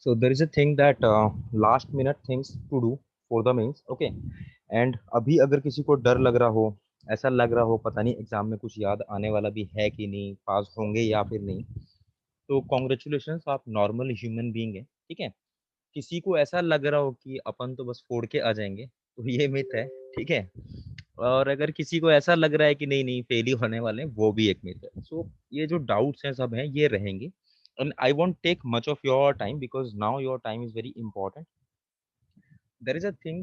So there is a thing that last minute things to do for the mains. Okay. And अभी अगर किसी को डर लग रहा हो, ऐसा लग रहा हो पता नहीं एग्जाम में कुछ याद आने वाला भी है कि नहीं, पास होंगे या फिर नहीं, तो कॉन्ग्रेचुलेशन, आप नॉर्मल ह्यूमन बीइंग है, ठीक है। किसी को ऐसा लग रहा हो कि अपन तो बस फोड़ के आ जाएंगे, तो ये मिथ है, ठीक है। और अगर किसी को ऐसा लग रहा है कि नहीं नहीं फेल ही होने वाले हैं, वो भी एक मिथ है। सो ये जो डाउट्स हैं सब हैं ये रहेंगे। And I won't take much of your time because now your time is very important. There is a thing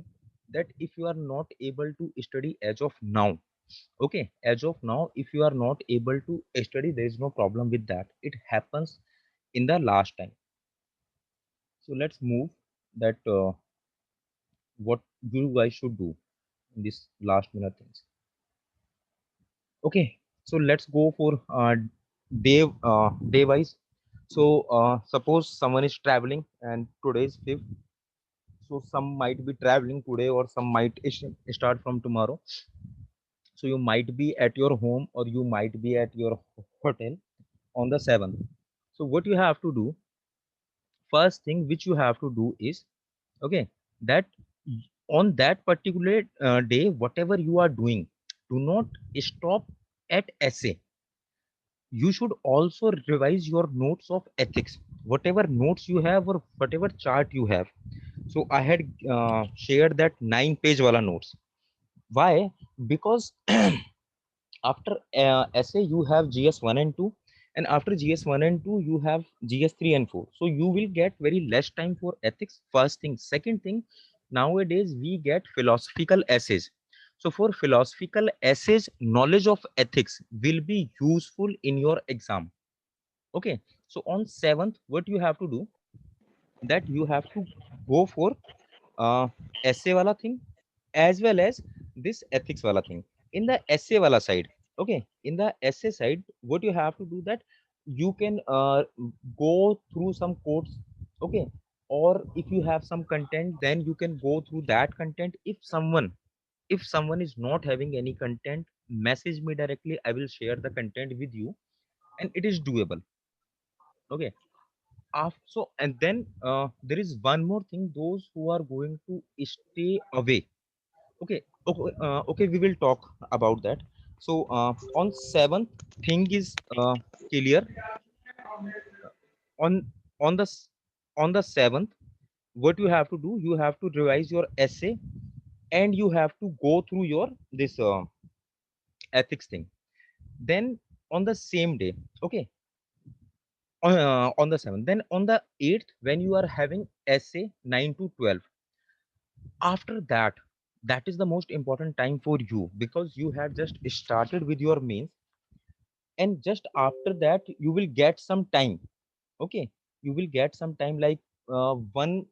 that if you are not able to study as of now, okay, as of now, if you are not able to study, there is no problem with that. It happens in the last time. So let's move that what you guys should do in this last minute things. Okay, so let's go for day wise. So suppose someone is traveling and today is fifth. So some might be traveling today or some might start from tomorrow. So you might be at your home or you might be at your hotel on the 7th. So what you have to do, first thing which you have to do is, okay, that on that particular day, whatever you are doing, do not stop at essay. You should also revise your notes of ethics, whatever notes you have or whatever chart you have. So I had shared that 9 page wala notes. Why? Because after essay you have gs 1 and 2, and after gs 1 and 2 you have gs 3 and 4, so you will get very less time for ethics. First thing. Second thing, nowadays we get philosophical essays. So for philosophical essays, knowledge of ethics will be useful in your exam. Okay, so on 7th what you have to do, that you have to go for uh, essay wala thing as well as this ethics wala thing. In the essay wala side, okay, in the essay side what you have to do, that you can go through some quotes, okay, or if you have some content then you can go through that content. If someone is not having any content, message me directly, I will share the content with you, and it is doable. Okay, so and then there is one more thing, those who are going to stay away. Okay, okay, okay, we will talk about that. So on 7th thing is clear. On on the 7th, what you have to do, you have to revise your essay and you have to go through your this ethics thing. Then on the same day, okay, on the 7th, then on the 8th when you are having essay 9 to 12, after that, that is the most important time for you because you had just started with your mains, and just after that you will get some time. Okay, you will get some time like 1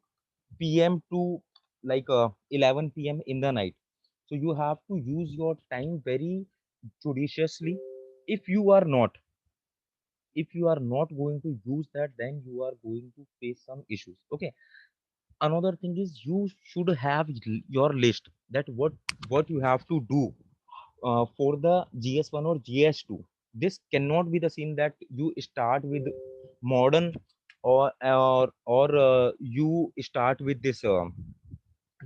p.m. to like 11 p.m. in the night. So you have to use your time very judiciously. if you are not if you are not going to use that, then you are going to face some issues. Okay, another thing is you should have your list, that what you have to do for the gs1 or gs2. This cannot be the scene that you start with modern, or you start with this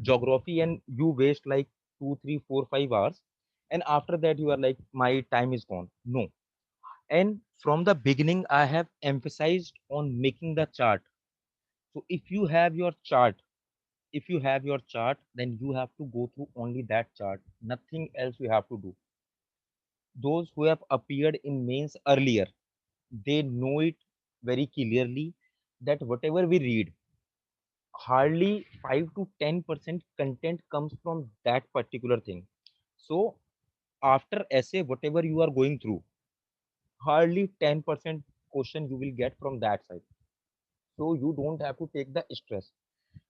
geography and you waste like 2 3 4 5 hours, and after that you are like my time is gone. No. And from the beginning I have emphasized on making the chart. So if you have your chart, then you have to go through only that chart, nothing else you have to do. Those who have appeared in mains earlier, they know it very clearly, that whatever we read, hardly 5 to 10% content comes from that particular thing. So after essay, whatever you are going through, hardly 10% question you will get from that side. So you don't have to take the stress.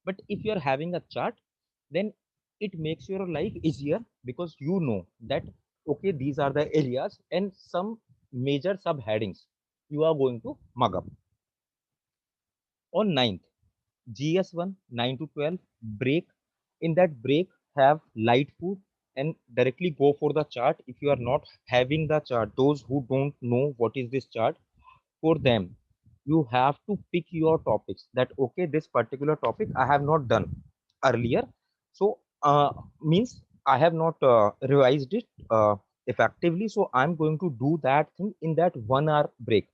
But if you are having a chart, then it makes your life easier because you know that okay, these are the areas and some major subheadings you are going to mug up. On 9th, gs1 9 to 12 break. In that break, have light food and directly go for the chart. If you are not having the chart, those who don't know what is this chart, for them, you have to pick your topics, that okay, this particular topic I have not done earlier. So means I have not revised it effectively, so I'm going to do that thing in that 1 hour break.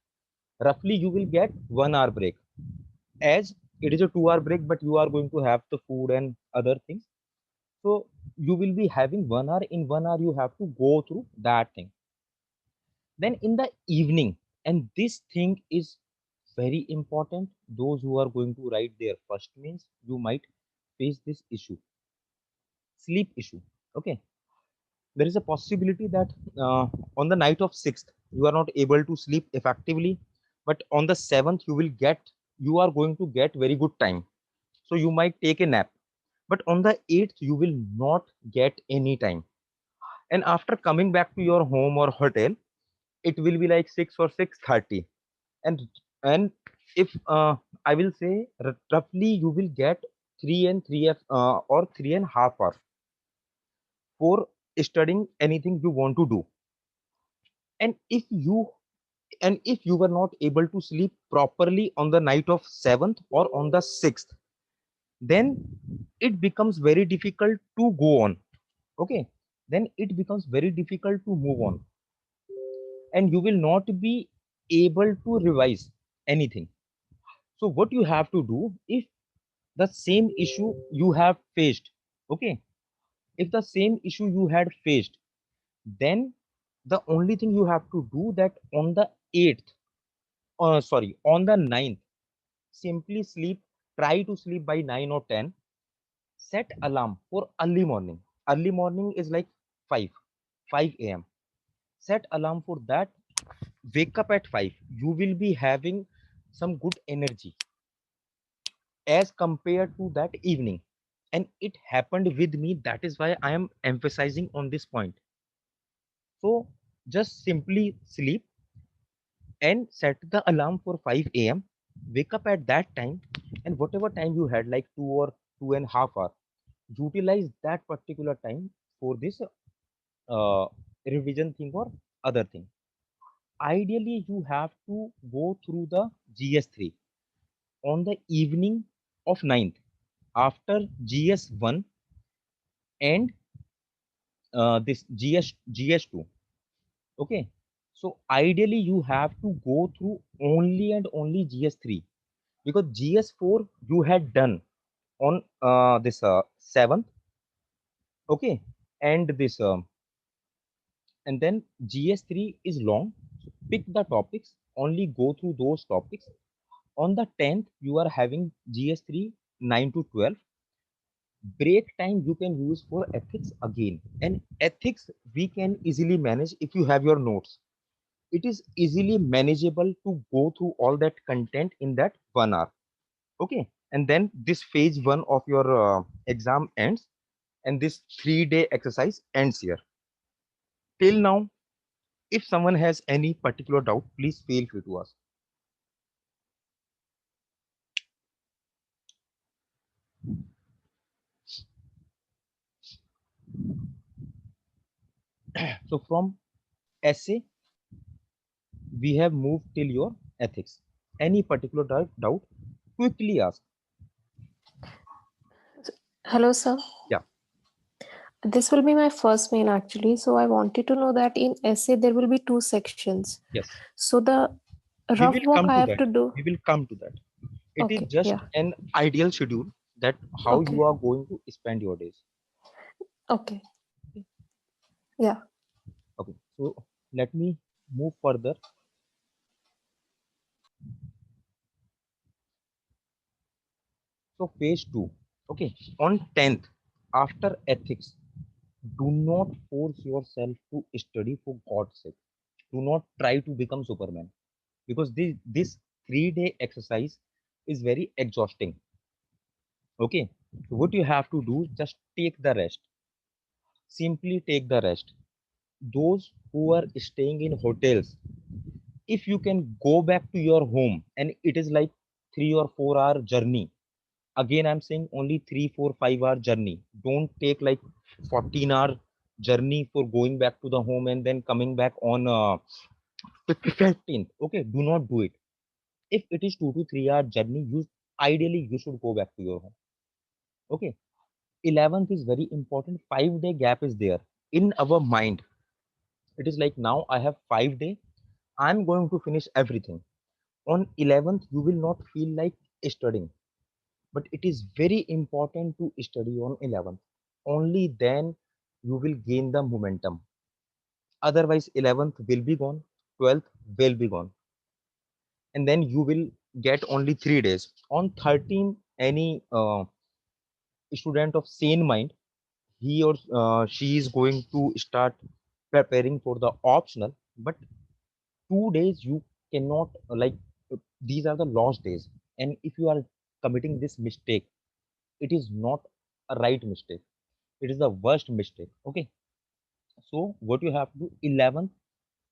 Roughly you will get 1 hour break, as it is a 2 hour break, but you are going to have the food and other things. So you will be having 1 hour. In 1 hour you have to go through that thing. Then in the evening, and this thing is very important, those who are going to write their first means, you might face this issue, sleep issue. Okay, there is a possibility that on the night of 6th you are not able to sleep effectively, but on the 7th you are going to get very good time, so you might take a nap. But on the 8th you will not get any time, and after coming back to your home or hotel, it will be like 6 or 6:30. And and if I will say, roughly you will get 3 or 3.5 hours for studying anything you want to do. And if you were not able to sleep properly on the night of 7th or on the 6th, then it becomes very difficult to go on. Okay, then it becomes very difficult to move on, and you will not be able to revise anything. So what you have to do, if the same issue you have faced, okay, if the same issue you had faced, then the only thing you have to do, that on the 8th, sorry, on the 9th, simply sleep, try to sleep by 9 or 10. Set alarm for early morning. Early morning is like 5 5 a.m. Set alarm for that. Wake up at 5. You will be having some good energy as compared to that evening. And it happened with me, that is why I am emphasizing on this point. So just simply sleep and set the alarm for 5 a.m. Wake up at that time, and whatever time you had, like 2 or 2.5 hours, utilize that particular time for this uh, revision thing or other thing. Ideally you have to go through the GS3 on the evening of 9th, after GS1 and this GS2. Okay, so ideally you have to go through only and only GS3, because GS4 you had done on this 7th. Okay, and this and then GS3 is long, so pick the topics, only go through those topics. On the 10th you are having GS3 9 to 12. Break time you can use for ethics again, and ethics we can easily manage if you have your notes. It is easily manageable to go through all that content in that 1 hour. Okay, and then this phase one of your exam ends, and this 3 day exercise ends here. Till now, if someone has any particular doubt, please feel free to ask. So from essay we have moved till your ethics. Any particular doubt, quickly ask. Hello, sir. Yeah. This will be my first mail actually. So I wanted to know that in essay there will be two sections. Yes, So the we rough will work come I to have that. to do. We will come to that. It is Okay. just Yeah. an ideal schedule, that how you Okay. are going to spend your days. Okay. Okay. Yeah. Okay. So let me move further. So phase two. Okay. On 10th, after ethics, do not force yourself to study for God's sake. Do not try to become Superman, because this 3 day exercise is very exhausting. Okay. So what you have to do, just take the rest. Simply take the rest. Those who are staying in hotels, if you can go back to your home, and it is like 3 or 4 hour journey, again I'm saying only 3 4 5 hour journey, don't take like 14-hour journey for going back to the home and then coming back on 15th. Okay, do not do it. If it is 2 to 3 hour journey, you ideally you should go back to your home. Okay. 11th is very important. 5 day gap is there in our mind. It is like now I have 5 day. I'm going to finish everything. On 11th, you will not feel like studying, but it is very important to study on 11th. Only then you will gain the momentum. Otherwise, 11th will be gone, 12th will be gone, and then you will get only 3 days. On 13th, any student of sane mind, he or she is going to start preparing for the optional, but 2 days you cannot these are the lost days, and if you are committing this mistake, it is not a right mistake, it is the worst mistake. Okay, so what you have to do, 11,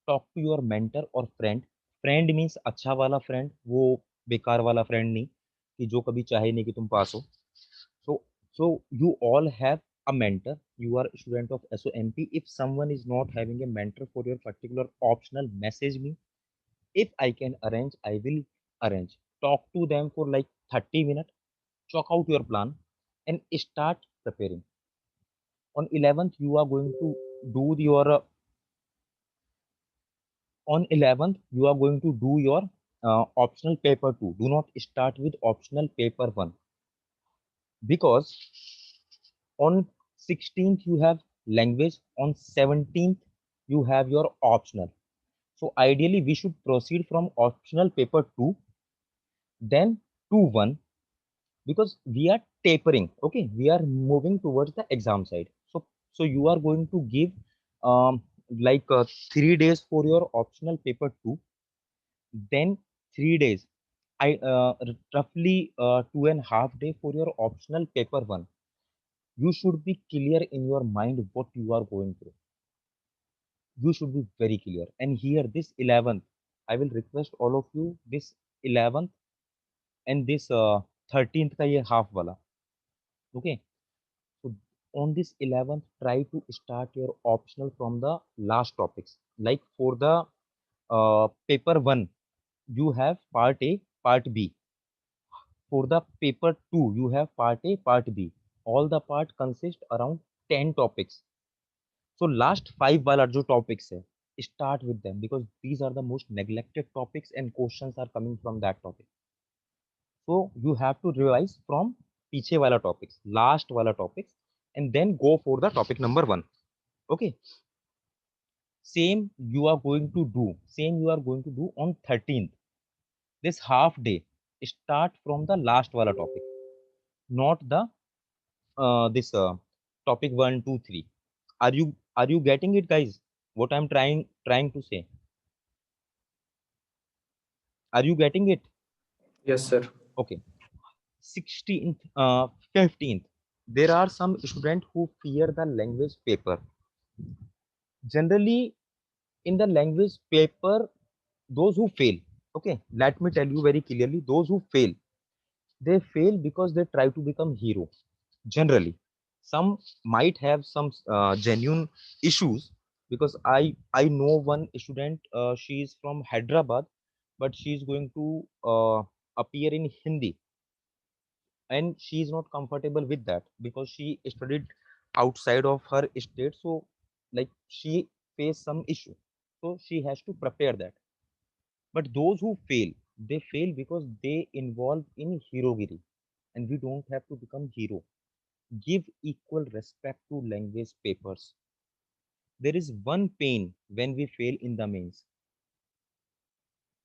talk to your mentor or friend. Friend means अच्छा वाला friend, वो बेकार वाला friend नहीं कि जो कभी चाहे नहीं कि तुम पास हो. So you all have a mentor. You are a student of SOMP. If someone is not having a mentor for your particular optional, message me. If I can arrange, I will arrange. Talk to them for like 30 minutes, chalk out your plan, and start preparing. On 11th, you are going to do your on 11th, you are going to do your optional paper 2. Do not start with optional paper 1, because on 16th you have language, on 17th you have your optional. So ideally we should proceed from optional paper 2, then to 1, because we are tapering. Okay, we are moving towards the exam side. So you are going to give um, 3 days for your optional paper 2, then 3 days, roughly 2.5 day for your optional paper 1. You should be clear in your mind what you are going through. You should be very clear. And here this 11th, I will request all of you, this 11th and this 13th ka ye half wala. Okay, so on this 11th, try to start your optional from the last topics. Like for the paper 1, you have part A, part B. For the paper 2, you have part A, part B. All the part consist around 10 topics. So last 5 वाला जो topics है, start with them, because these are the most neglected topics and questions are coming from that topic. So you have to revise from पीछे वाला topics, last वाला topics, and then go for the topic number 1. Okay. Same you are going to do on 13th. This half day, start from the last wala topic, not the this topic 1, 2, 3. Are you getting it, guys? What I'm trying to say? Are you getting it? Yes, sir. Okay. 16th, 15th. There are some students who fear the language paper. Generally, in the language paper, those who fail. Okay, let me tell you very clearly. Those who fail, they fail because they try to become hero. Generally, some might have some genuine issues, because I know one student, she is from Hyderabad, but she is going to appear in Hindi, and she is not comfortable with that because she studied outside of her state. So like she faced some issue, so she has to prepare that. But those who fail, they fail because they involve in herogiri, and we don't have to become hero. Give equal respect to language papers. There is one pain when we fail in the mains,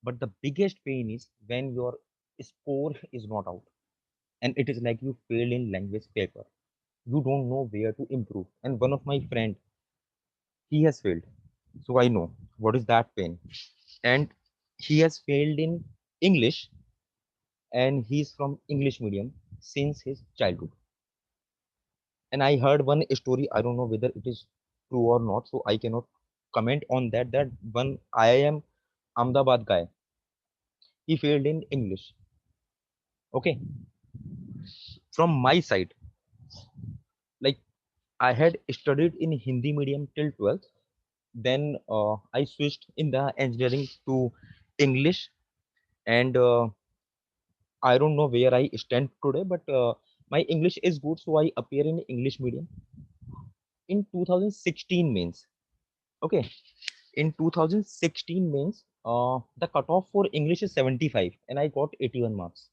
but the biggest pain is when your score is not out, and it is like you failed in language paper. You don't know where to improve. And one of my friend, he has failed, so I know what is that pain. And he has failed in English, and he's from English medium since his childhood. And I heard one story. I don't know whether it is true or not, so I cannot comment on that. That one IIM Ahmedabad guy, he failed in English. Okay, from my side, like I had studied in Hindi medium till 12th. Then I switched in the engineering to English, and I don't know where I stand today, but my English is good, so I appear in English medium. In 2016 means, okay, in 2016 means, the cutoff for English is 75, and I got 81 marks.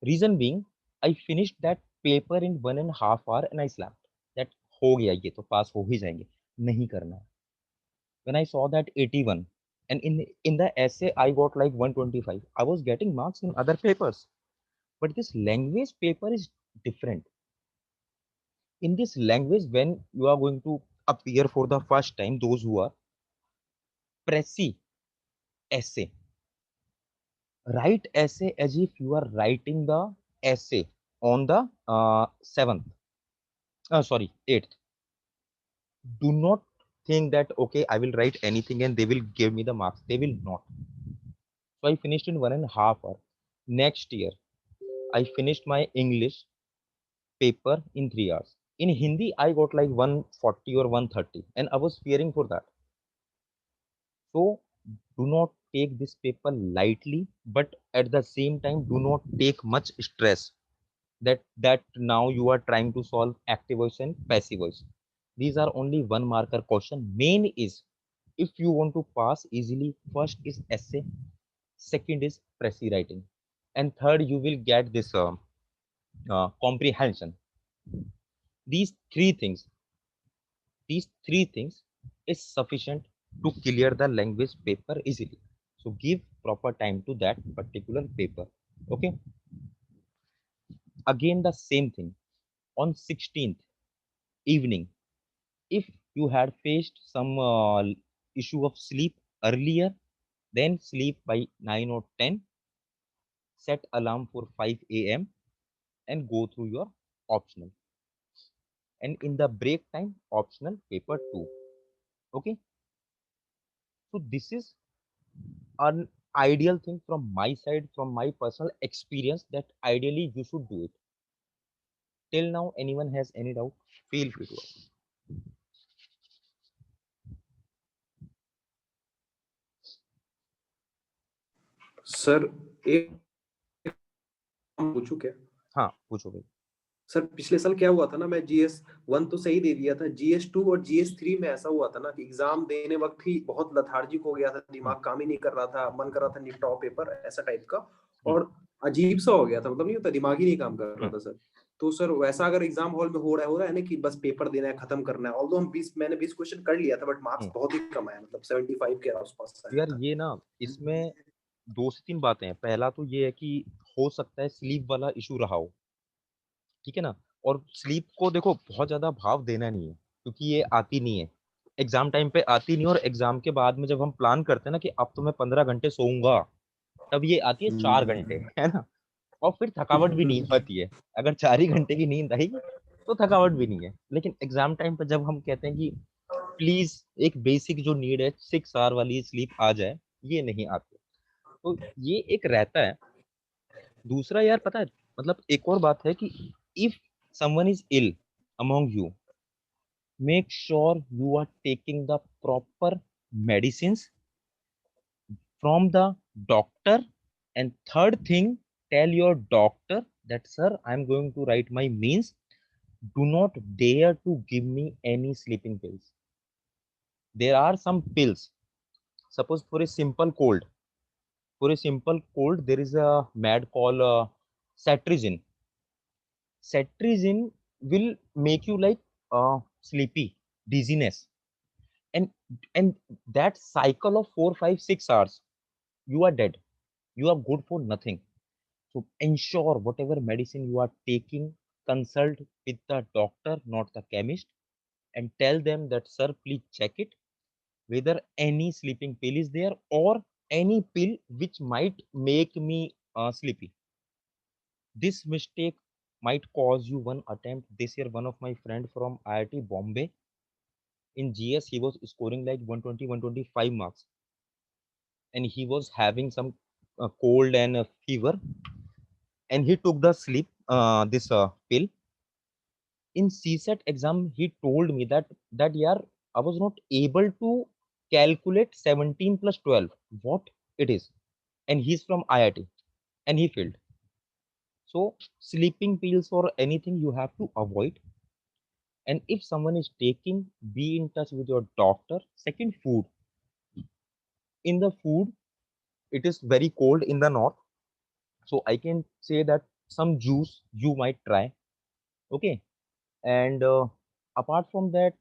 Reason being, I finished that paper in 1.5 hours, and I slept. That हो गया ये तो पास हो ही जाएंगे, नहीं करना है. When I saw that 81, and in the essay I got like 125. I was getting marks in other papers, but this language paper is different. In this language, when you are going to appear for the first time, those who are pressy essay, write essay as if you are writing the essay on the 7th, sorry, 8th. Do not think that okay, I will write anything and they will give me the marks. They will not. So I finished in 1.5 hours. Next year I finished my English paper in 3 hours. In Hindi I got like 140 or 130, and I was fearing for that. So do not take this paper lightly, but at the same time do not take much stress that now you are trying to solve active voice and passive voice. These are only one marker question. Main is, if you want to pass easily, first is essay, second is pressy writing, and third you will get this comprehension. These three things, these three things is sufficient to clear the language paper easily. So give proper time to that particular paper. Okay, again the same thing. On 16th evening, if you had faced some issue of sleep earlier, then sleep by 9 or 10, set alarm for 5 a.m. and go through your optional, and in the break time optional paper 2. Okay, so this is an ideal thing from my side, from my personal experience, that ideally you should do it. Till now anyone has any doubt, feel free to ask. Sir एक पूछूं क्या? हाँ पूछो भाई. Sir पिछले साल क्या हुआ था ना, मैं GS1 तो सही दे दिया था, GS2 और GS3 में ऐसा हुआ था ना कि एग्जाम देने वक्त ही बहुत लथार्जिक हो गया था, दिमाग काम ही नहीं कर रहा था, मन कर रहा था निपटाओ पेपर ऐसा टाइप का, और अजीब सा हो गया था, मतलब नहीं होता दिमाग ही नहीं काम कर रहा था सर. तो सर वैसा अगर एग्जाम हॉल में हो रहा है ना कि बस पेपर देना है, खत्म करना है, ऑल्दो मैंने 20 क्वेश्चन कर लिया था, बट मार्क्स बहुत ही कम आए, मतलब 75 के आसपास आया यार था. ये ना, इसमें 2 से 3 बातें हैं. पहला तो ये है कि हो सकता है स्लीप वाला इशू रहा हो, ठीक है ना. और स्लीप को देखो बहुत ज्यादा भाव देना नहीं है, क्योंकि ये आती नहीं है एग्जाम टाइम पे, आती नहीं. और एग्जाम के बाद में जब हम प्लान करते हैं ना कि अब तो मैं 15 घंटे सोऊंगा, तब ये आती है 4 घंटे, है ना. और फिर थकावट भी नहीं होती है. अगर 4 ही घंटे की नींद आएगी तो थकावट भी नहीं है. लेकिन एग्जाम टाइम पर जब हम कहते हैं कि प्लीज एक बेसिक जो नीड है 6 आवर वाली स्लीप आ जाए, ये नहीं आती. तो ये एक रहता है. दूसरा यार पता है, मतलब एक और बात है कि if someone is ill among you, make sure you are taking the proper medicines from the doctor. And third thing, tell your doctor that sir, I'm going to write my means, do not dare to give me any sleeping pills. There are some pills, suppose for a simple cold, there is a mad called cetirizine. Cetirizine will make you like sleepy, dizziness, and and that cycle of 4 5 6 hours, you are dead, you are good for nothing. So ensure whatever medicine you are taking, consult with the doctor, not the chemist, and tell them that sir, please check it whether any sleeping pill is there, or any pill which might make me sleepy. This mistake might cause you one attempt. This year one of my friend from IIT Bombay, in GS he was scoring like 120 125 marks, and he was having some cold and fever, and he took the sleep this pill. In CSET exam he told me that yeah, I was not able to calculate 17 plus 12 what it is. and he's from IIT and he failed. So sleeping pills or anything you have to avoid. And if someone is taking, be in touch with your doctor. Second, food. In the food, it is very cold in the north, so I can say that some juice you might try. Okay, and apart from that,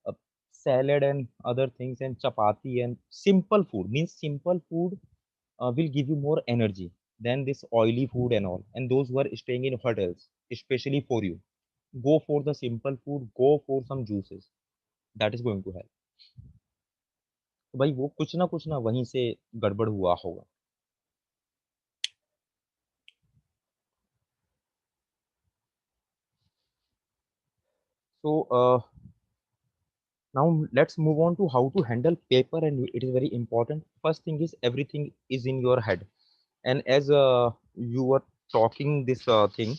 uh, salad and other things and chapati and simple food, means simple food will give you more energy than this oily food and all. And those who are staying in hotels, especially for you, go for the simple food, go for some juices. That is going to help. तो भाई वो कुछ ना वहीं से गड़बड़ हुआ होगा. So now let's move on to how to handle paper, and it is very important. First thing is everything is in your head. And as you were talking this thing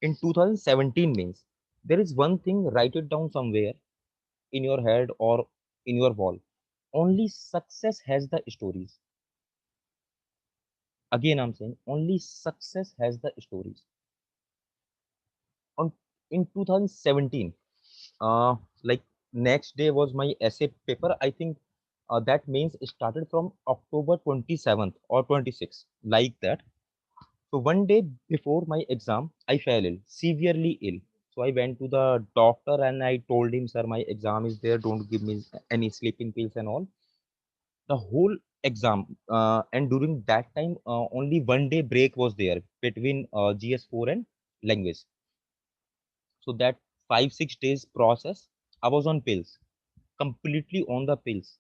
in 2017 means there is one thing, write it down somewhere in your head or in your wall. Only success has the stories. Again, I'm saying only success has the stories. On in 2017, like next day was my essay paper. I think that means it started from October 27th or 26th, like that. So one day before my exam, I fell ill, severely ill. So I went to the doctor and I told him, sir, my exam is there. Don't give me any sleeping pills and all. The whole exam, and during that time, only one day break was there between GS4 and language. So that 5 6 days process, I was on pills, completely on the pills.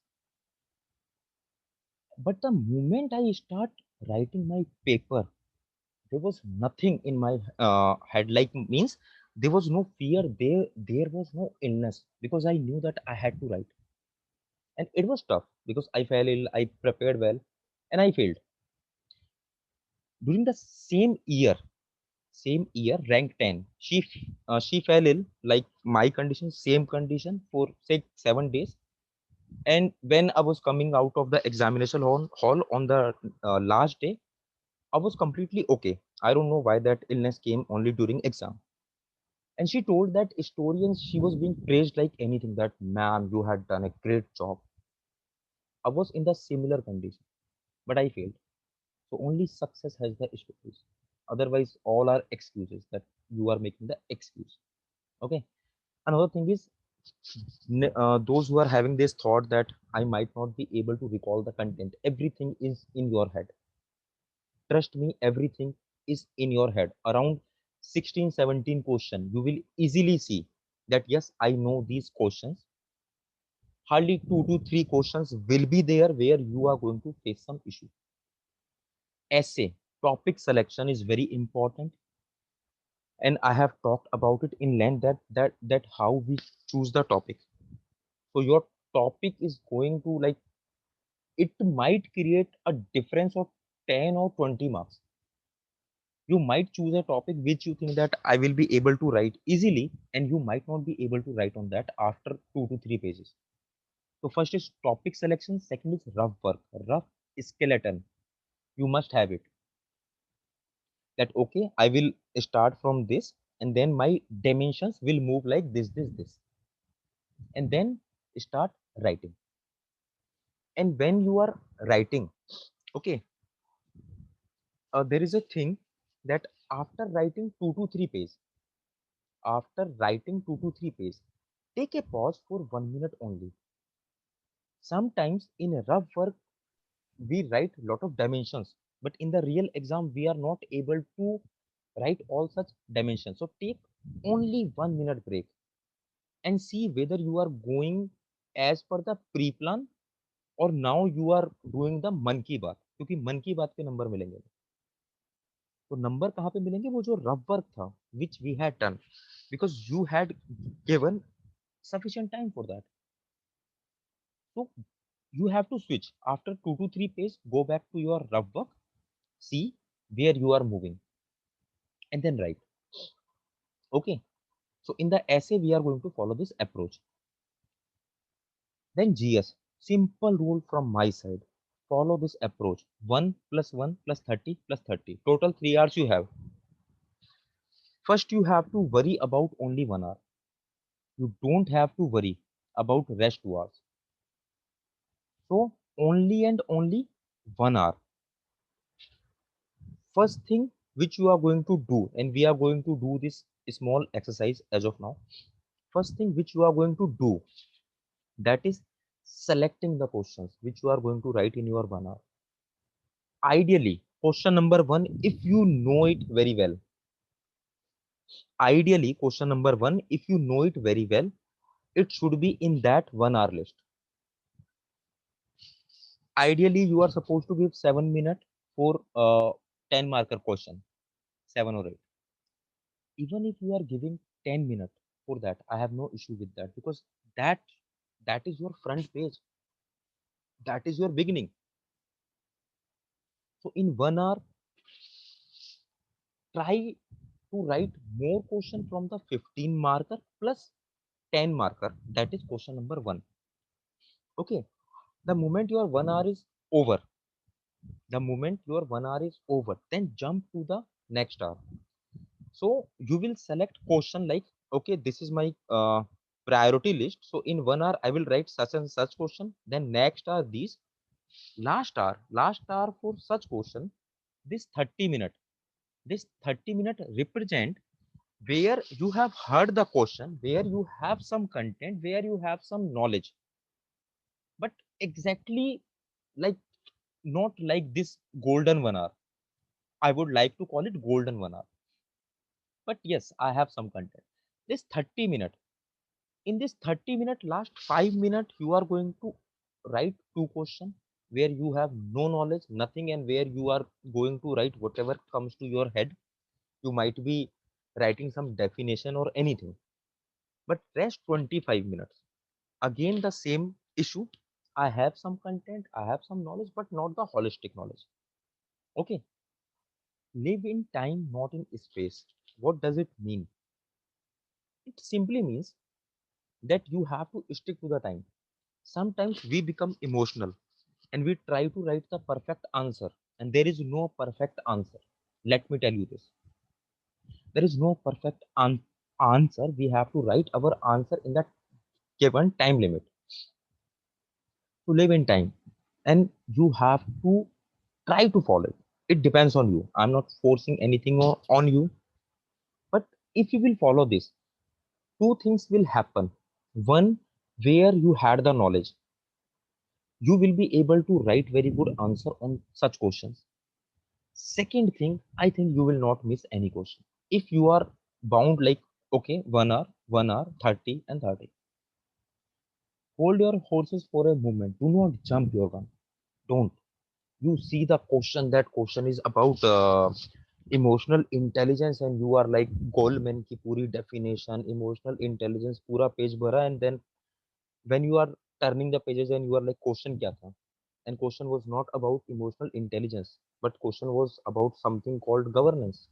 But the moment I start writing my paper, there was nothing in my head. Like means there was no fear. There was no illness because I knew that I had to write, and it was tough because I fell ill. I prepared well, and I failed. During the same year, rank 10. She fell ill, like my condition, same condition for 6 7 days. And when I was coming out of the examination hall on the last day, I was completely okay. I don't know why that illness came only during exam. And she told that historians, she was being praised like anything, that ma'am, you had done a great job. I was in the similar condition, but I failed. So only success has the stories. Otherwise, all are excuses that you are making the excuse. Okay. Another thing is those who are having this thought that I might not be able to recall the content. Everything is in your head. Trust me, everything is in your head. Around 16 17 question, you will easily see that yes, I know these questions. Hardly 2 to 3 questions will be there where you are going to face some issue. Essay topic selection is very important, and I have talked about it in length, that how we choose the topic. So your topic is going to, like, it might create a difference of 10 or 20 marks. You might choose a topic which you think that I will be able to write easily, and you might not be able to write on that after 2 to 3 pages. So first is topic selection, second is rough work, rough skeleton. You must have it, that okay, I will start from this, and then my dimensions will move like this, and then start writing. And when you are writing, okay, there is a thing that after writing 2 to 3 pages, take a pause for 1 minute only. Sometimes in a rough work we write a lot of dimensions, but in the real exam we are not able to write all such dimensions. So take only 1 minute break and see whether you are going as per the pre-plan, और now you are doing the मन की बात, क्योंकि मन की बात के number मिलेंगे. तो नंबर कहाँ पे मिलेंगे? वो जो रफ वर्क था, which we had done, because you had given sufficient time for that. So you have to switch after 2 to 3 pages, go back to your rough work, see where you are moving, and then write. Okay. So in the essay, we are going to follow this approach. Then GS, simple rule from my side. follow this approach. 1 plus 1 plus 30 plus 30. Total 3 hours you have. First, you have to worry about only 1 hour. You don't have to worry about rest 2 hours. So only and only 1 hour. First thing which you are going to do, and we are going to do this small exercise as of now. First thing which you are going to do, that is selecting the questions which you are going to write in your 1 hour. Ideally, question number 1, if you know it very well. Ideally, question number 1, if you know it very well, it should be in that 1 hour list. Ideally, you are supposed to give 7 minutes for 10 marker question, 7 or 8. Even if you are giving 10 minutes for that, I have no issue with that, because that is your front page. That is your beginning. So in 1 hour, try to write more question from the 15 marker plus 10 marker. That is question number 1. Okay. The moment your 1 hour is over, then jump to the next hour. So you will select question like, okay, this is my priority list. So in 1 hour, I will write such and such question. Then next hour, these. Last hour for such question, this 30 minute. This 30 minute represent where you have heard the question, where you have some content, where you have some knowledge. But exactly like, not like this golden 1 hour. I would like to call it golden 1 hour. But yes, I have some content. This 30 minute. In this 30 minute, last 5 minutes, you are going to write 2 questions where you have no knowledge, nothing, and where you are going to write whatever comes to your head. You might be writing some definition or anything. But rest 25 minutes. Again, the same issue. I have some content, I have some knowledge, but not the holistic knowledge. Okay. Live in time, not in space. What does it mean? It simply means that you have to stick to the time. Sometimes we become emotional and we try to write the perfect answer, and there is no perfect answer. Let me tell you this. There is no perfect answer. We have to write our answer in that given time limit. To live in time, and you have to try to follow it. It depends on you. I'm not forcing anything on you, but if you will follow this, two things will happen. One, where you had the knowledge, you will be able to write very good answer on such questions. Second thing, I think you will not miss any question. If you are bound like, okay, 1 hour, 30 and 30. Hold your horses for a moment. Do not jump your gun. Don't. You see the question, that question is about emotional intelligence, and you are like Goldman ki puri definition, emotional intelligence, pura page bhara, and then when you are turning the pages and you are like, question kya tha? And question was not about emotional intelligence, but question was about something called governance.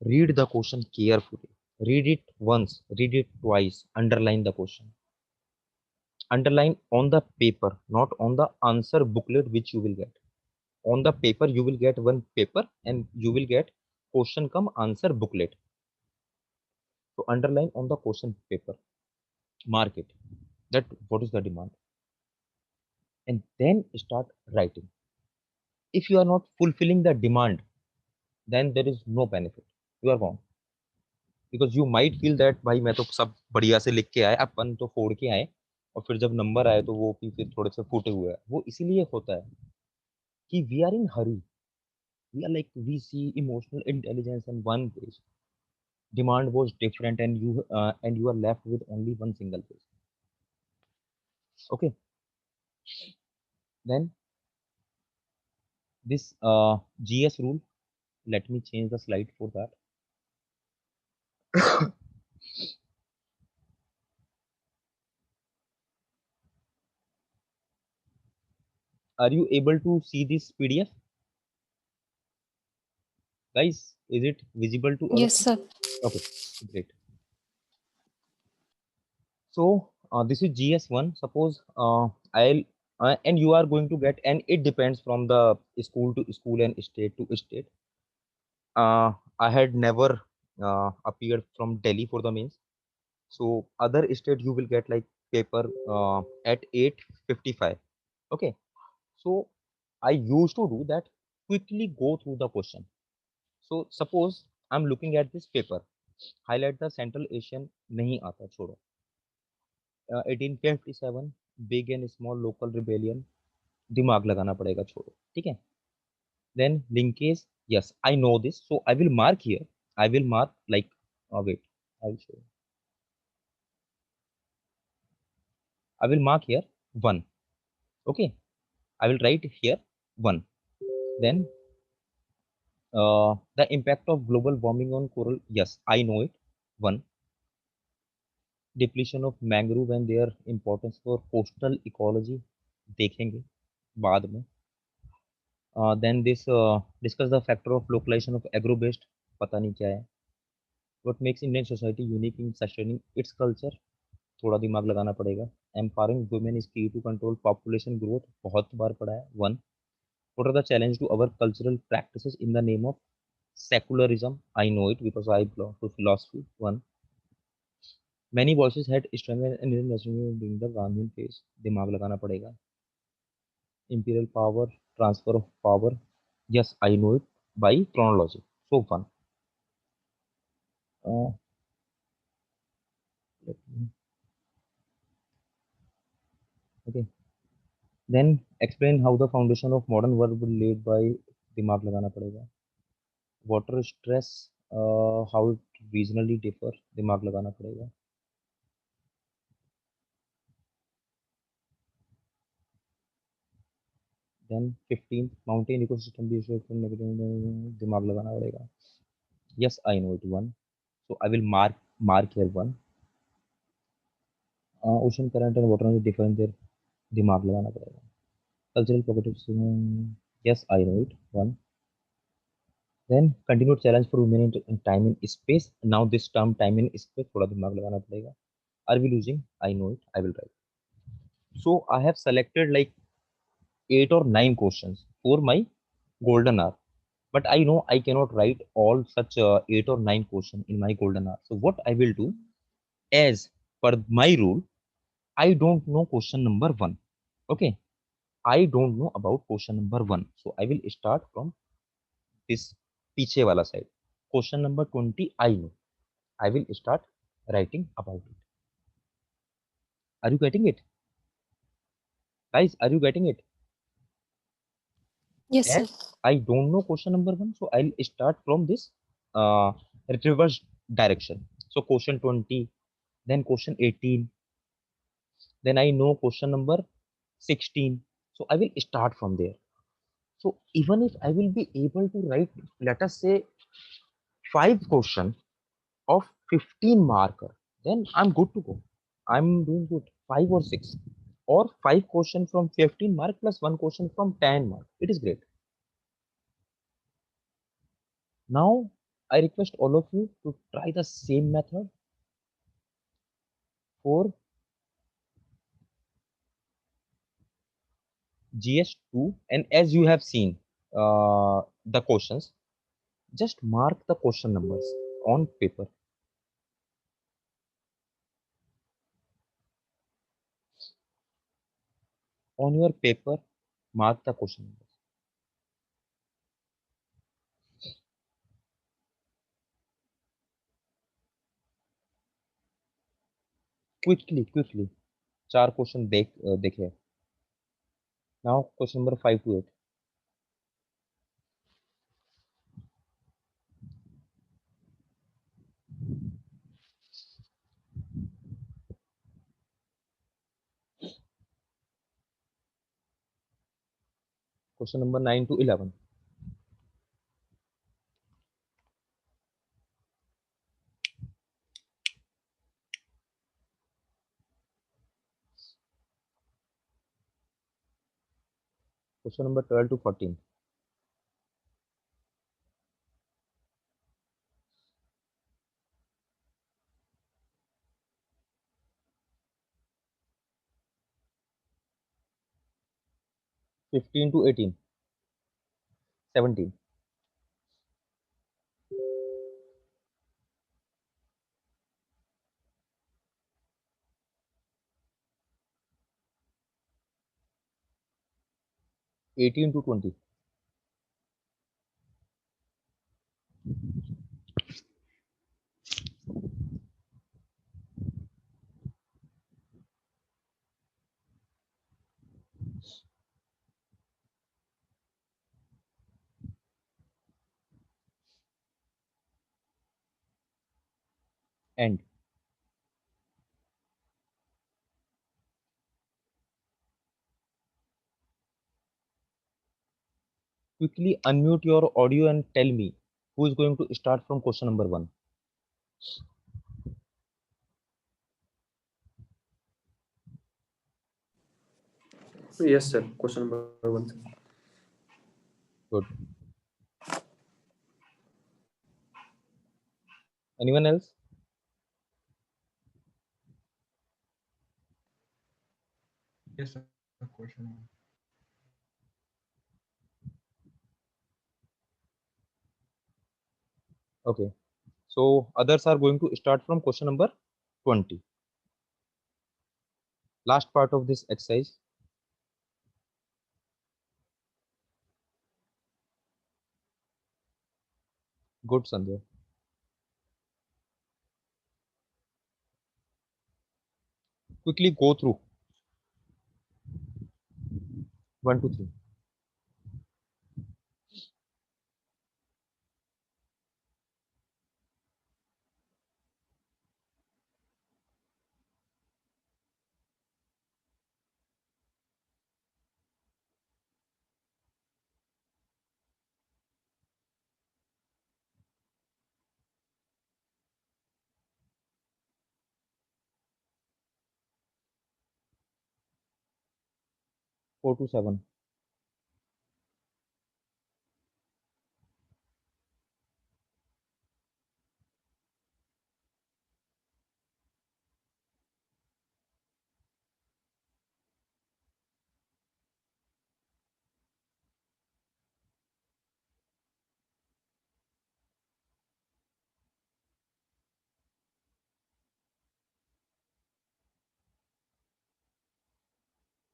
Read the question carefully. Read it once, read it twice, underline the question. Underline on the paper, not on the answer booklet which you will get. On the paper, you will get one paper and you will get question come answer booklet. So underline on the question paper, mark it, that what is the demand, and then start writing. If you are not fulfilling the demand, then there is no benefit. You are wrong. Because you might feel that भाई मैं तो सब बढ़िया से लिख के आए, अपन तो फोड़ के आए, और फिर जब नंबर आए तो वो फिर थोड़े से फूटे हुए हैं. वो इसीलिए होता है कि we are in hurry. We are like, we see emotional intelligence on one page. Demand was different, and you are left with only one single page. Okay. Then this GS rule, let me change the slide for that. Are you able to see this PDF, guys? Is it visible to all of Yes, you? sir. Okay, great. So this is GS1. Suppose and you are going to get, and it depends from the school to school and state to state. I had never appeared from Delhi for the mains. So other state you will get like paper at 8:55. Okay. So I used to do that, quickly go through the question. So suppose I'm looking at this paper, highlight the Central Asian, नहीं आता छोड़ो. 1857 big and small local rebellion, दिमाग लगाना पड़ेगा छोड़ो, ठीक है. Then linkage, yes, I know this, so I will mark here. I will mark like, wait, I will show you. I will mark here 1. Okay, I will write here 1. Then the impact of global warming on coral, yes, I know it, 1. Depletion of mangrove and their importance for coastal ecology, देखेंगे बाद में. Then this discuss the factor of localization of agro based, पता नहीं क्या है. What makes Indian society unique in sustaining its culture, थोड़ा दिमाग लगाना पड़ेगा. Empowering women is key to control population growth, बहुत बार पढ़ा है. 1. What are the challenge to our cultural practices in the name of secularism? I know it because I belong to philosophy. 1. Many voices had strengthened and Indian nationalism during the Gandhian phase, दिमाग लगाना पड़ेगा. Imperial power, transfer of power, yes, I know it by chronology. So 1. Uh, let me- okay. Then explain how the foundation of modern world will laid by, दिमाग लगाना पड़ेगा. Water stress, how it regionally differ, दिमाग लगाना पड़ेगा. Then 15th, mountain ecosystem behavior from negative, दिमाग लगाना पड़ेगा. Yes, I know it 1. So I will mark here 1. Ocean current and water different there, दिमाग लगाना पड़ेगा. Cultural progressives, yes, I know it 1. Then continued challenge for women in time and space. Now this term time and space थोड़ा दिमाग लगाना पड़ेगा. Are we losing? I know it. I will write. So I have selected like 8 or 9 questions for my golden hour. But I know I cannot write all such 8 or 9 questions in my golden hour. So what I will do, as per my rule, I don't know question number 1. Okay. I don't know about question number 1. So I will start from this पीछे वाला side. Question number 20 I know. I will start writing about it. Are you getting it? Guys, are you getting it? Yes, sir. As I don't know question number 1, so I'll start from this uh, reverse direction. So question 20, then question 18, then I know question number 16. So I will start from there. So even if I will be able to write, let us say 5 question of 15 marker, then I'm good to go. I'm doing good. 5 or 6, or 5 question from 15 mark plus 1 question from 10 mark. It is great. Now I request all of you to try the same method for GS2, and as you have seen the questions, just mark the question numbers on paper. On your paper, mark the question numbers. Quickly. 4 question देखे. Now question number 5 to 8. Question number 9 to 11. Question number 12 to 14. 15 to 18. 17. 18 to 20. End. Quickly unmute your audio and tell me who is going to start from question number 1. Yes, sir. Question number 1. Good. Anyone else? Yes, sir. Question one. Okay. So others are going to start from question number 20. Last part of this exercise. Good, Sanjay. Quickly go through 1 to 3. Four to 7.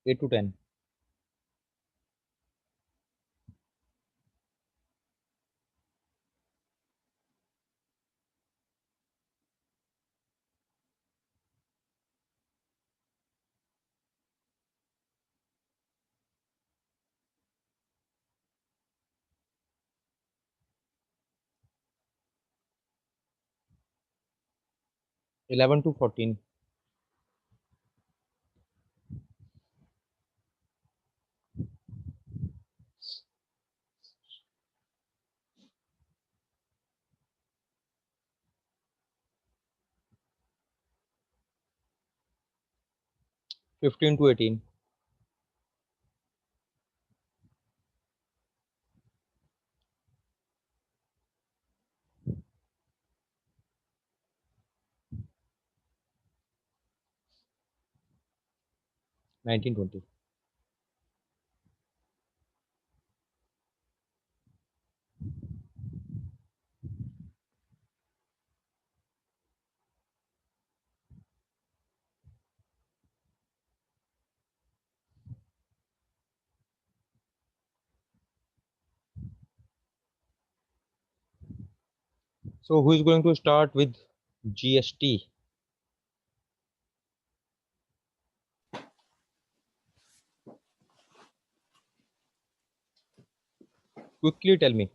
8 to 10. 11 to 14. 15 to 18. 19, 20. 'So who is going to start with GST? Quickly tell me.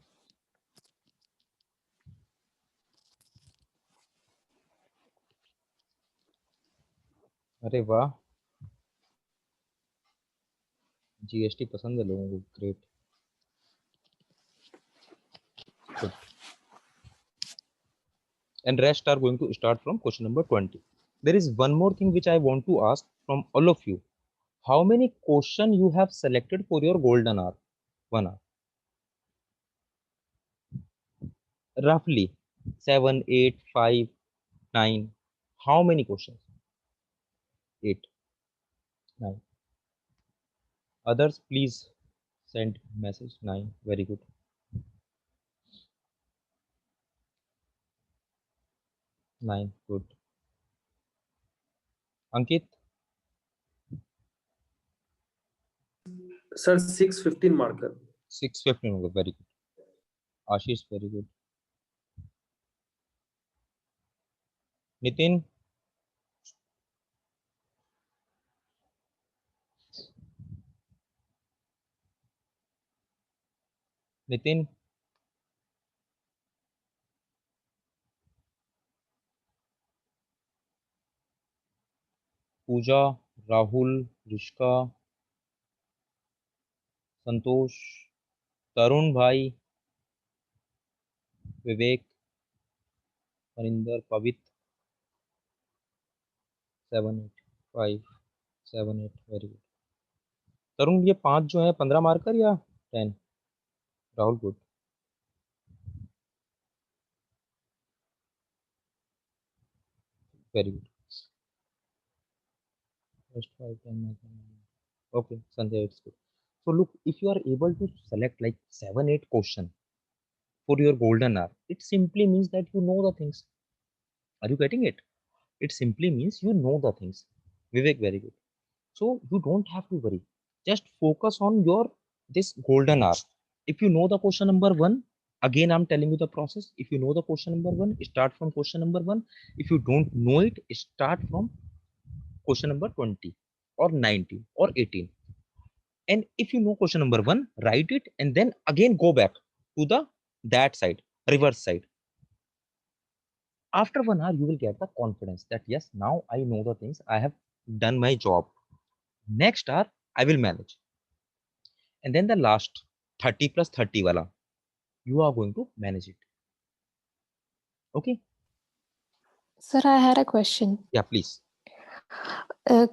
अरे वाह, GST पसंद है लोगों को. Great. Good. And rest are going to start from question number 20. There is one more thing which I want to ask from all of you. How many question you have selected for your golden hour? 1 hour. Roughly 7, 8, 5, 9. How many questions? 8, 9. Others, please Send message 9. Very good. Nine. Good. Ankit, Sir, 6:15 marker. 6:15. Very good. Ashish, very good. Nitin, Nitin, Pooja, Rahul, Rishka, Santosh, Tarun bhai, Vivek, Maninder, Pavit, 7, 8, 5, 7, 8. Very good. तरुण ये 5 जो है 15 marker या 10? Rahul good. Very good. First 5, 10 marker. Okay, Sanjay, it's good. So look, if you are able to select like 7, 8 question for your golden hour, it simply means that you know the things. Are you getting it? It simply means you know the things. Vivek, very good. So you don't have to worry. Just focus on your this golden hour. If you know the question number 1, again I'm telling you the process. If you know the question number 1, start from question number 1. If you don't know it, start from question number 20 or 19 or 18. And if you know question number 1, write it and then again go back to the that side, reverse side. After 1 hour, you will get the confidence that yes, now I know the things, I have done my job. Next hour, I will manage. And then the last 30 plus 30 wala, you are going to manage it. Okay? Sir, I had a question. Yeah, please.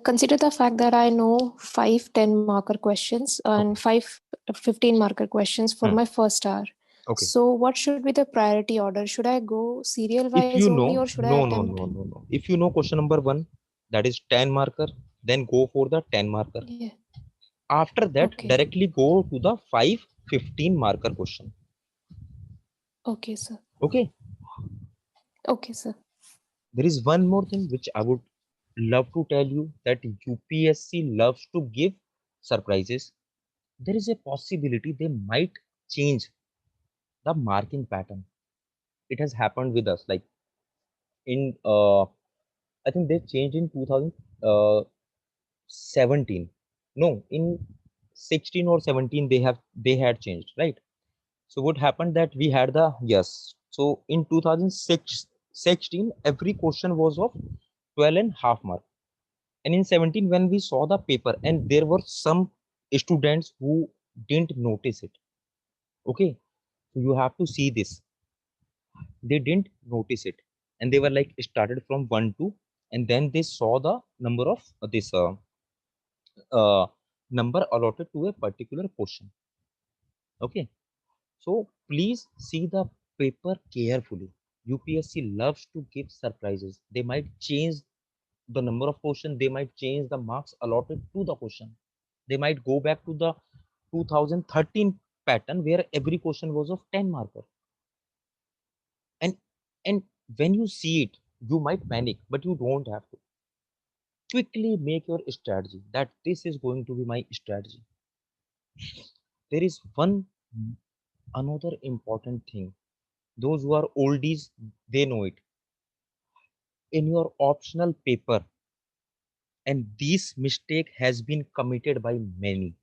Consider the fact that I know 5 10-marker questions and 5 15-marker questions for my first hour. Okay. So what should be the priority order? Should I go serial If wise you only know, or should I attempt? no. If you know question number 1, that is 10 marker, then go for the 10 marker. Yeah. After that, Okay. directly go to the 5 15 marker question. Okay, sir. Okay. Okay, sir. There is one more thing which I would love to tell you, that UPSC loves to give surprises. There is a possibility they might change the marking pattern. It has happened with us. Like in, I think they changed in 2017. No, in 16 or 17 they had changed, right? So what happened that we had the yes. So in 2016, every question was of 12.5 mark. And in 17, when we saw the paper, and there were some students who didn't notice it. Okay, so you have to see this. They didn't notice it, and they were like started from 1 2, and then they saw the number of this number allotted to a particular question. Okay, so please see the paper carefully. UPSC loves to give surprises. They might change the number of questions, they might change the marks allotted to the question. They might go back to the 2013 pattern where every question was of 10 marker. And when you see it, you might panic, but you don't have to. Quickly make your strategy that this is going to be my strategy. There is one another important thing. Those who are oldies, they know it. In your optional paper, and this mistake has been committed by many.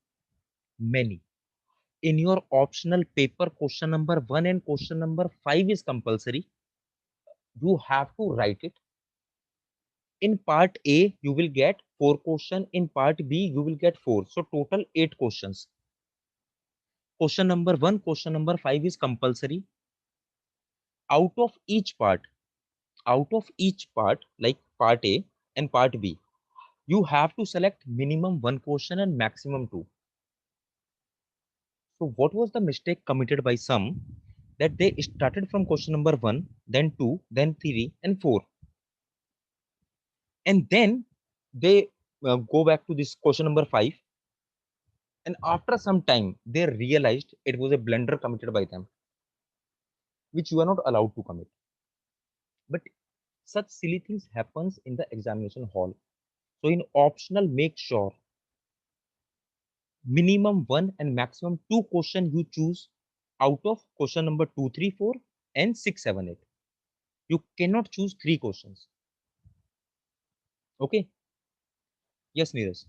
In your optional paper, question number 1 and question number 5 is compulsory. You have to write it. In part A, you will get 4 questions. In part B, you will get 4. So total 8 questions. Question number 1, question number 5 is compulsory. Out of each part, like part A and part B, you have to select minimum 1 question and maximum 2. So what was the mistake committed by some? That they started from question number 1, then 2, then 3 and 4. And then they go back to this question number 5. And after some time, they realized it was a blunder committed by them, which you are not allowed to commit. But such silly things happens in the examination hall. So in optional, make sure minimum one and maximum two question you choose out of question number 2, 3, 4 and 6, 7, 8. You cannot choose three questions. Okay. Yes, Neeraj.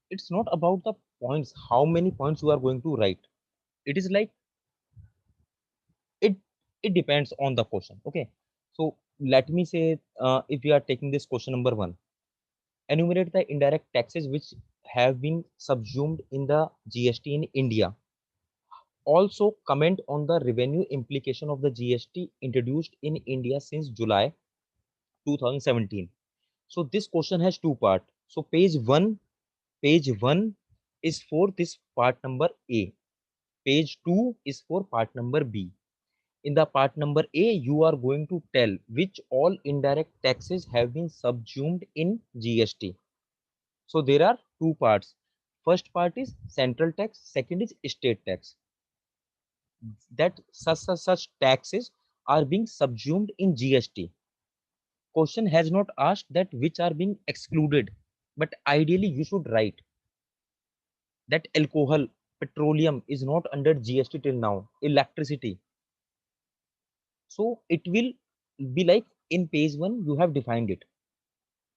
It's not about the points, how many points you are going to write. It is like it it depends on the question. Okay. So let me say if we are taking this question number 1, enumerate the indirect taxes which have been subsumed in the GST in India. Also comment on the revenue implication of the GST introduced in India since July 2017. So this question has two parts. So page 1 is for this part number A. Page 2 is for part number B. In the part number A, you are going to tell which all indirect taxes have been subsumed in GST. So there are two parts. First part is central tax, second is state tax. That such taxes are being subsumed in GST. Question has not asked that which are being excluded, but ideally you should write that alcohol, petroleum is not under GST till now, electricity. So it will be like in page 1 you have defined it,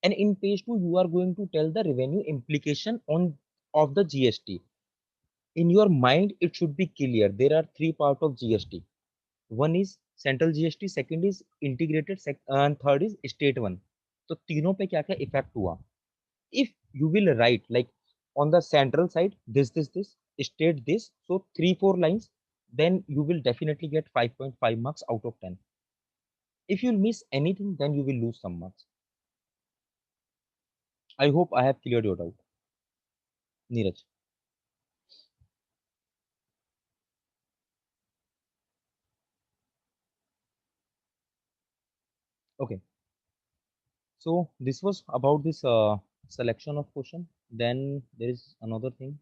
and in page 2 you are going to tell the revenue implication on of the GST. In your mind it should be clear there are three parts of GST. One is central GST, second is integrated, and third is state one. तो तीनों पे क्या क्या effect हुआ. If you will write like on the central side this state this, so 3-4 lines, then you will definitely get 5.5 marks out of 10. If you miss anything, then you will lose some marks. I hope I have cleared your doubt. Neeraj. Okay. So this was about this selection of question. Then there is another thing.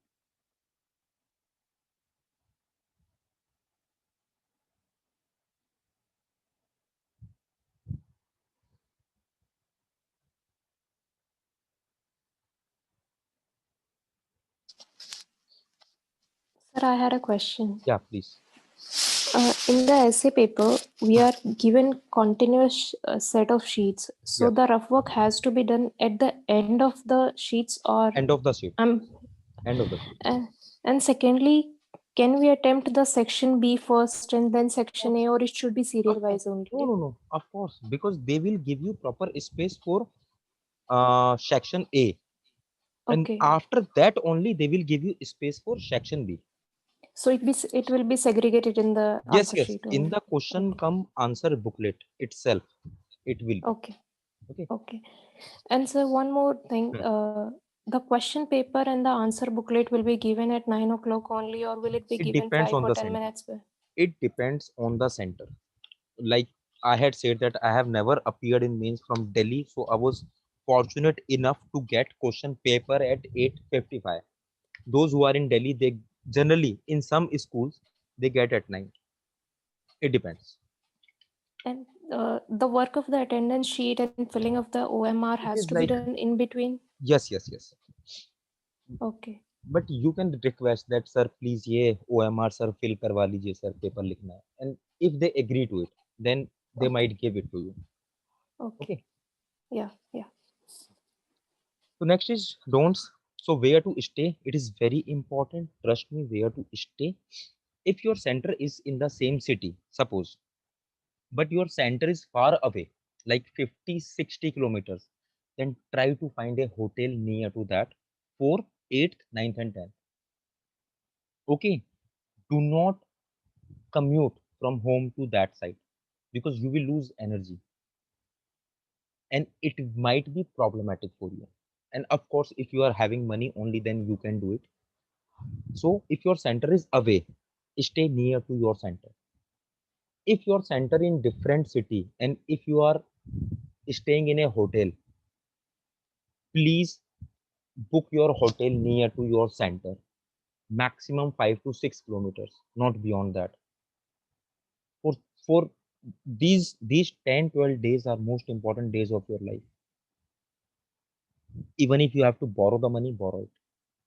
Sir, I had a question. Yeah, please. In the essay paper, we are given continuous set of sheets. So Yeah. the rough work has to be done at the end of the sheets, or End of the sheet. um, End of the sheet. and secondly, can we attempt the section B first and then section A, or it should be serial wise only? No. Of course, because they will give you proper space for section A, and Okay. after that only they will give you space for section B. So it will be segregated in the Yes, answer yes. sheet In only. the question come answer booklet itself, it will be. Okay. Okay. Okay. And so one more thing, the question paper and the answer booklet will be given at 9 o'clock only, or will it be It given depends 5 on or the 10 center. minutes? It depends on the center. Like I had said that I have never appeared in mains from Delhi, so I was fortunate enough to get question paper at 8:55. Those who are in Delhi, they generally in some schools they get at 9. It depends. And the work of the attendance sheet and filling of the OMR It has is to be like done in between. yes. Okay. But you can request that sir please ये OMR sir fill करवा लीजिए sir paper लिखना है, and if they agree to it then they Okay. might give it to you. Okay. Okay. Yeah. So next is don'ts. So where to stay? It is very important. Trust me, where to stay. If your center is in the same city, suppose, but your center is far away, like 50, 60 kilometers, then try to find a hotel near to that for 8th, 9th, and 10th. Okay. Do not commute from home to that site because you will lose energy and it might be problematic for you. And of course, if you are having money only, then you can do it. So if your center is away, stay near to your center. If your center in different city and if you are staying in a hotel, please book your hotel near to your center. Maximum 5 to 6 kilometers, not beyond that. For these 10 12 days are most important days of your life. Even if you have to borrow the money, borrow it.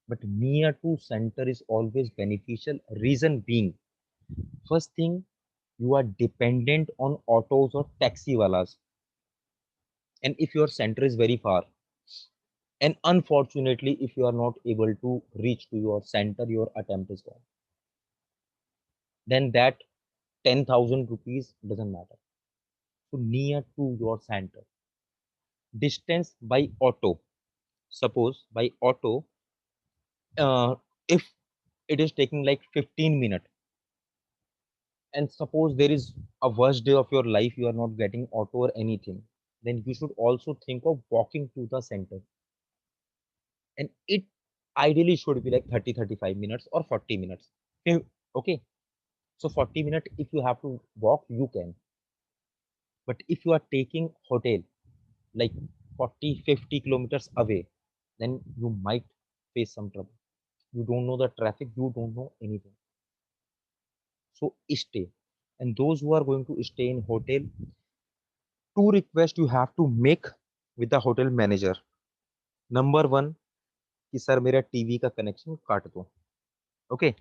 But near to center is always beneficial. Reason being, first thing, you are dependent on autos or taxi walas. And if your center is very far, and unfortunately, if you are not able to reach to your center, your attempt is gone. Then that 10,000 rupees doesn't matter. So near to your center. Distance by auto. Suppose by auto, if it is taking like 15 minutes, and suppose there is a worst day of your life, you are not getting auto or anything, then you should also think of walking to the center. And it ideally should be like 30 35 minutes or 40 minutes. Okay, so 40 minutes if you have to walk, you can. But if you are taking hotel like 40 50 kilometers away, then you might face some trouble. You don't know the traffic, you don't know anything. So stay. And those who are going to stay in hotel, two requests you have to make with the hotel manager. Number one, कि sir मेरा TV का connection काट दो. Okay.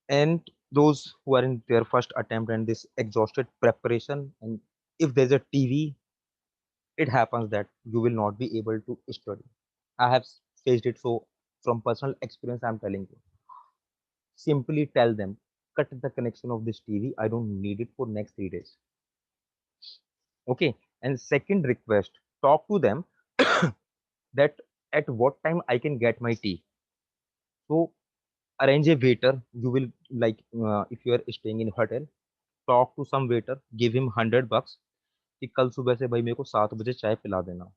And those who are in their first attempt and this exhausted preparation, and if there's a TV, it happens that you will not be able to study. I have faced it, so from personal experience I'm telling you. Simply tell them, cut the connection of this TV, I don't need it for next 3 days. Okay. And second request, talk to them that at what time I can get my tea. So arrange a waiter. You will like if you are staying in hotel, talk to some waiter, give him $100 कि कल सुबह से भाई मेरे को 7 बजे चाय पिला देना.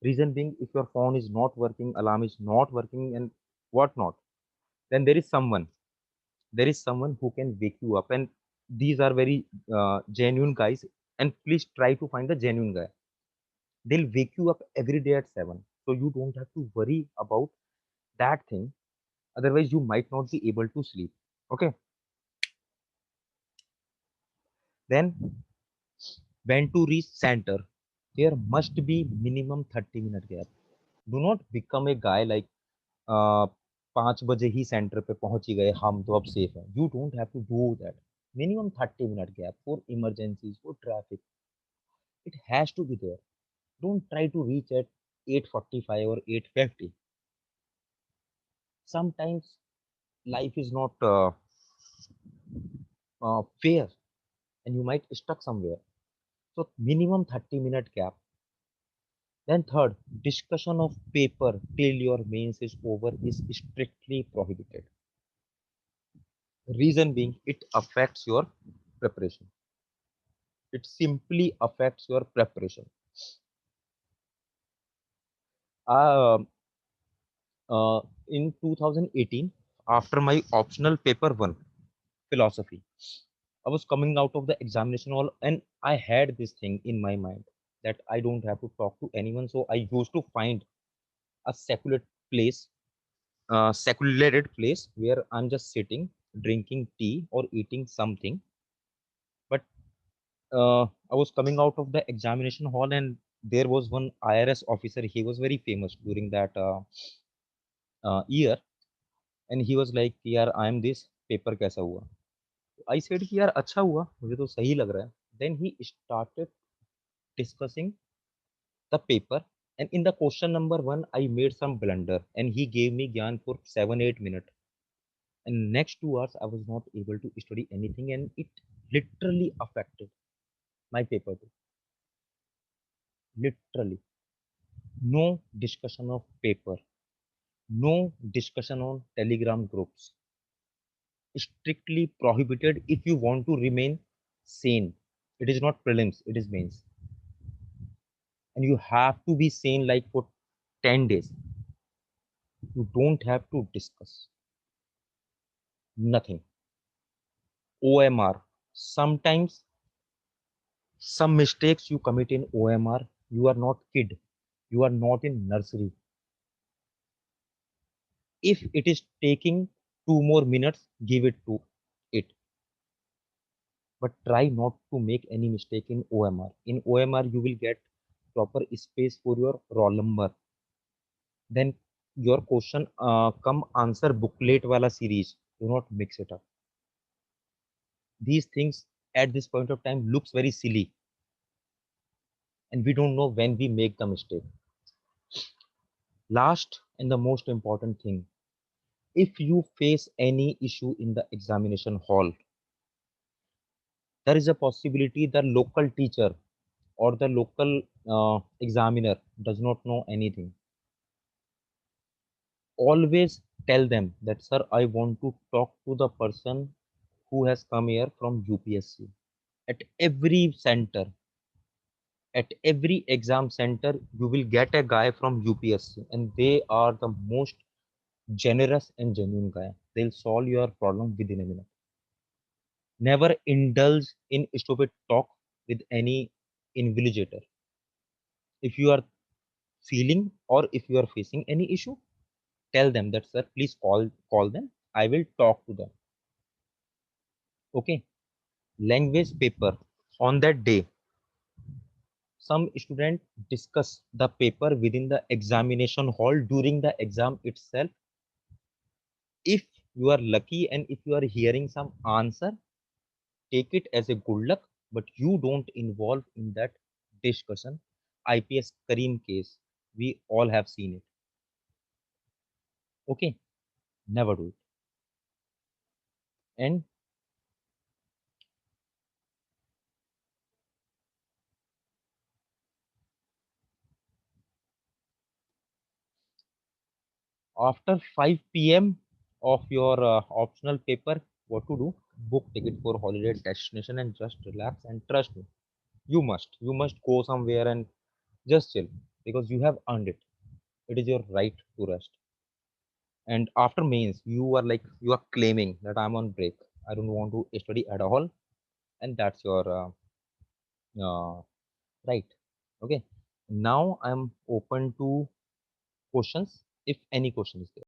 Reason being, if your phone is not working, alarm is not working, and whatnot, then there is someone who can wake you up. And these are very genuine guys. And please try to find the genuine guy. They'll wake you up every day at 7, so you don't have to worry about that thing. Otherwise, you might not be able to sleep. Okay. Then when to reach center, there must be minimum 30-minute gap. Do not become a guy like 5 बजे ही centre पे पहुंच ही गए, हम तो अब safe हैं. You don't have to do that. Minimum 30-minute gap for emergencies, for traffic. It has to be there. Don't try to reach at 8:45 or 8:50. Sometimes life is not fair, and you might stuck somewhere. So minimum 30-minute gap. Then third, discussion of paper till your mains is over is strictly prohibited. Reason being, it affects your preparation. It simply affects your preparation. Uh, in 2018, after my optional paper 1, philosophy, I was coming out of the examination hall and I had this thing in my mind that I don't have to talk to anyone. So I used to find a place, secluded place where I'm just sitting, drinking tea or eating something. But I was coming out of the examination hall and there was one IRS officer. He was very famous during that year, and he was like, "यार, I am this paper कैसा हुआ?" I said कि यार अच्छा हुआ, मुझे तो सही लग रहा है. Then he started discussing the paper, and in the question number 1, I made some blunder, and he gave me gyan for 7-8 minutes. And next 2 hours, I was not able to study anything, and it literally affected my paper too. Literally. No discussion of paper. No discussion on Telegram groups. Strictly prohibited if you want to remain sane. It is not prelims, it is mains. And you have to be sane like for 10 days. You don't have to discuss. Nothing. OMR. Sometimes some mistakes you commit in OMR You are not kid. You are not in nursery. If it is taking 2 more minutes, give it to it. But try not to make any mistake in OMR. In OMR, you will get proper space for your roll number. Then your question come answer booklet wala series. Do not mix it up. These things at this point of time looks very silly, and we don't know when we make the mistake. Last and the most important thing, if you face any issue in the examination hall, there is a possibility the local teacher or the local examiner does not know anything. Always tell them that, sir, I want to talk to the person who has come here from UPSC. At every center, at every exam center, you will get a guy from UPSC, and they are the most generous and genuine guy. They'll solve your problem within a minute. Never indulge in stupid talk with any invigilator. If you are feeling or if you are facing any issue, tell them that, sir, please call them. I will talk to them. Okay. Language paper on that day. Some student discuss the paper within the examination hall during the exam itself. If you are lucky and if you are hearing some answer, take it as a good luck, but you don't involve in that discussion. IPS Kareem case, we all have seen it. Okay, never do it. And after 5 p.m. of your optional paper, what to do? Book ticket for holiday destination and just relax, and trust me, you must go somewhere and just chill, because you have earned it. It is your right to rest. And after mains, you are like, you are claiming that I'm on break, I don't want to study at all, and that's your right. Okay, now I'm open to questions if any question is there.